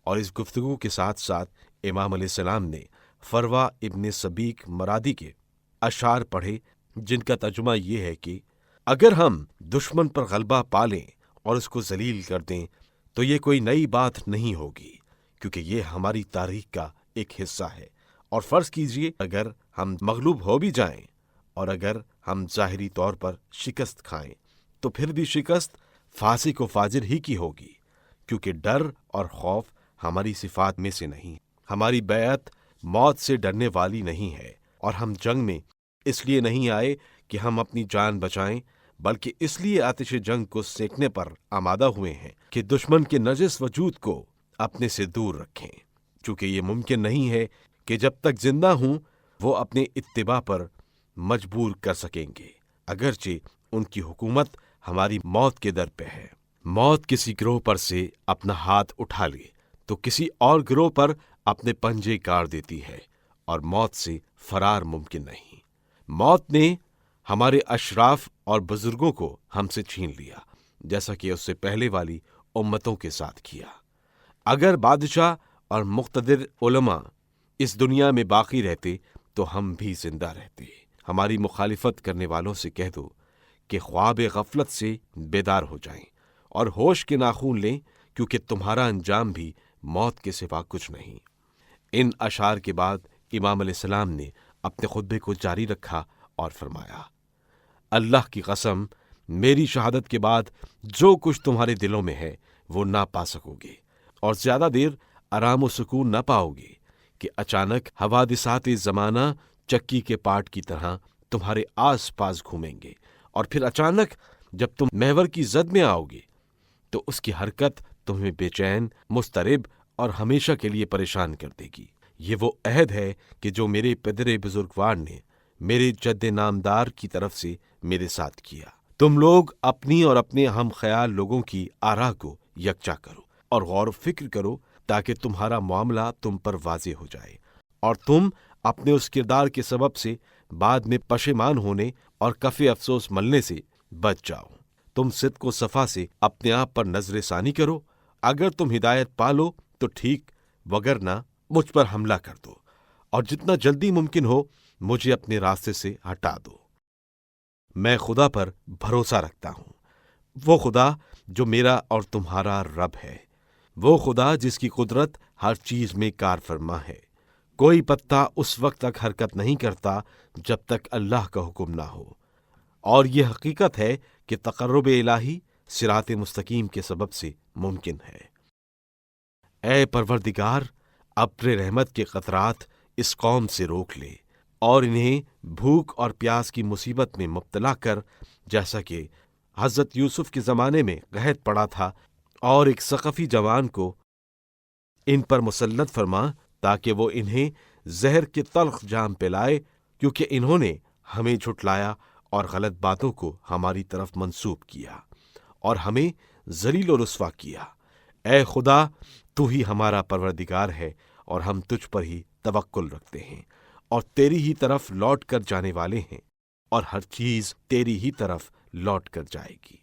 اور اس گفتگو کے ساتھ ساتھ امام علیہ السلام نے فروا ابن سبیک مرادی کے اشعار پڑھے، جن کا ترجمہ یہ ہے کہ اگر ہم دشمن پر غلبہ پالیں اور اس کو ذلیل کر دیں تو یہ کوئی نئی بات نہیں ہوگی، کیونکہ یہ ہماری تاریخ کا ایک حصہ ہے۔ اور فرض کیجئے اگر ہم مغلوب ہو بھی جائیں اور اگر ہم ظاہری طور پر شکست کھائیں تو پھر بھی شکست فاسق و فاجر ہی کی ہوگی، کیونکہ ڈر اور خوف ہماری صفات میں سے نہیں۔ ہماری بیعت موت سے ڈرنے والی نہیں ہے، اور ہم جنگ میں اس لیے نہیں آئے کہ ہم اپنی جان بچائیں، بلکہ اس لیے آتش جنگ کو سینکنے پر آمادہ ہوئے ہیں کہ دشمن کے نجس وجود کو اپنے سے دور رکھیں، چونکہ یہ ممکن نہیں ہے کہ جب تک زندہ ہوں وہ اپنے اتباع پر مجبور کر سکیں گے، اگرچہ ان کی حکومت ہماری موت کے در پہ ہے۔ موت کسی گروہ پر سے اپنا ہاتھ اٹھا لے تو کسی اور گروہ پر اپنے پنجے گاڑ دیتی ہے، اور موت سے فرار ممکن نہیں۔ موت نے ہمارے اشراف اور بزرگوں کو ہم سے چھین لیا، جیسا کہ اس سے پہلے والی امتوں کے ساتھ کیا۔ اگر بادشاہ اور مقتدر علماء اس دنیا میں باقی رہتے تو ہم بھی زندہ رہتے۔ ہماری مخالفت کرنے والوں سے کہہ دو کہ خواب غفلت سے بیدار ہو جائیں اور ہوش کے ناخون لیں، کیونکہ تمہارا انجام بھی موت کے سوا کچھ نہیں۔ ان اشعار کے بعد امام علیہ السلام نے اپنے خطبے کو جاری رکھا اور فرمایا، اللہ کی قسم، میری شہادت کے بعد جو کچھ تمہارے دلوں میں ہے وہ نہ پا سکو گے، اور زیادہ دیر آرام و سکون نہ پاؤ گے کہ اچانک حوادثات زمانہ چکی کے پاٹ کی طرح تمہارے آس پاس گھومیں گے، اور پھر اچانک جب تم محور کی زد میں آؤ گے تو اس کی حرکت تمہیں بے چین، مضطرب اور ہمیشہ کے لیے پریشان کر دے گی۔ یہ وہ عہد ہے کہ جو میرے پدر بزرگوار نے میرے جد نامدار کی طرف سے میرے ساتھ کیا۔ تم لوگ اپنی اور اپنے ہم خیال لوگوں کی آراء کو یکجا کرو اور غور و فکر کرو، تاکہ تمہارا معاملہ تم پر واضح ہو جائے اور تم اپنے اس کردار کے سبب سے بعد میں پشیمان ہونے اور کف افسوس ملنے سے بچ جاؤ۔ تم صدق و صفا سے اپنے آپ پر نظر ثانی کرو، اگر تم ہدایت پالو تو ٹھیک، وگرنہ مجھ پر حملہ کر دو اور جتنا جلدی ممکن ہو مجھے اپنے راستے سے ہٹا دو۔ میں خدا پر بھروسہ رکھتا ہوں، وہ خدا جو میرا اور تمہارا رب ہے، وہ خدا جس کی قدرت ہر چیز میں کار فرما ہے۔ کوئی پتا اس وقت تک حرکت نہیں کرتا جب تک اللہ کا حکم نہ ہو، اور یہ حقیقت ہے کہ تقرب الہی صراط مستقیم کے سبب سے ممکن ہے۔ اے پروردگار، ابر رحمت کے قطرات اس قوم سے روک لے اور انہیں بھوک اور پیاس کی مصیبت میں مبتلا کر، جیسا کہ حضرت یوسف کے زمانے میں قحط پڑا تھا، اور ایک ثقفی جوان کو ان پر مسلط فرما تاکہ وہ انہیں زہر کے تلخ جام پلائے، کیونکہ انہوں نے ہمیں جھٹلایا اور غلط باتوں کو ہماری طرف منسوب کیا اور ہمیں ذلیل و رسوا کیا۔ اے خدا، تو ہی ہمارا پروردگار ہے اور ہم تجھ پر ہی توکل رکھتے ہیں اور تیری ہی طرف لوٹ کر جانے والے ہیں، اور ہر چیز تیری ہی طرف لوٹ کر جائے گی۔